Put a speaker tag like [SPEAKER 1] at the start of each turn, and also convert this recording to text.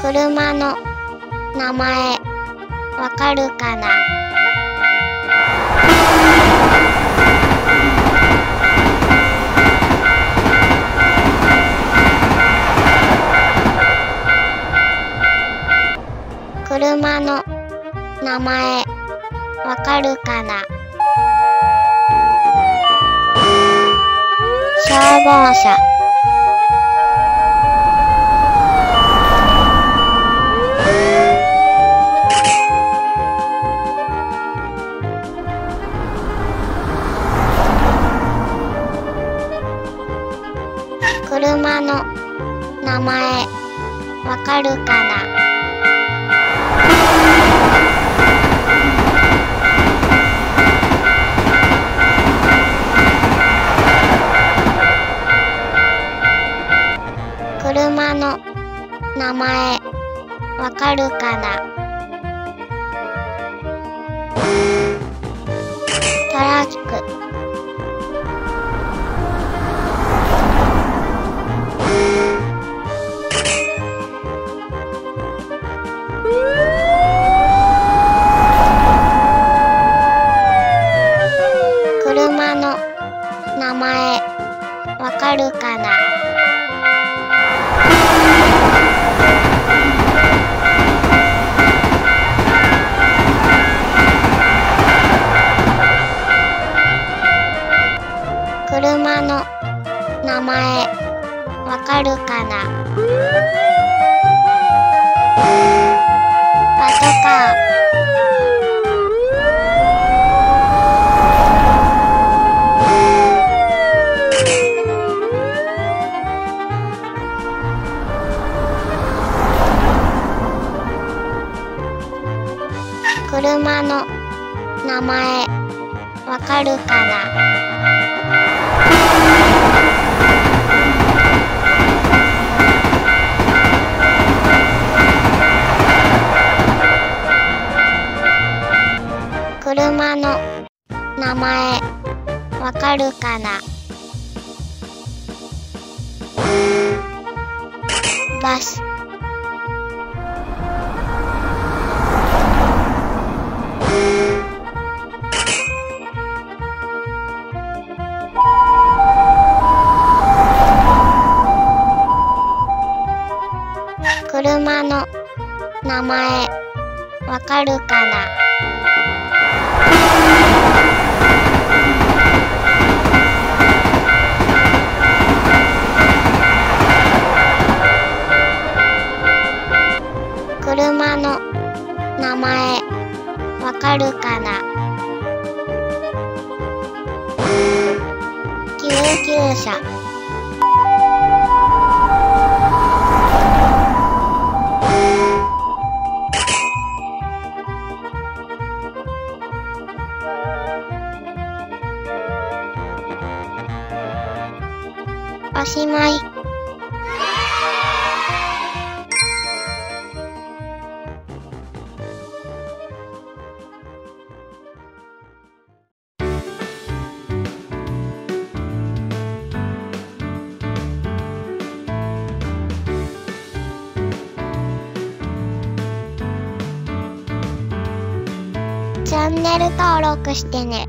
[SPEAKER 1] 車の名前わかるかな？車の名前わかるかな？消防車。車の名前わかるかな？車の名前わかるかな？トラック。車の名前わかるかな？車の名前わかるかな？パトカー。車の名前わかるかな？車の名前わかるかな？バス。車の名前わかるかな？車の名前わかるかな？救急車。おしまい。チャンネル登録してね。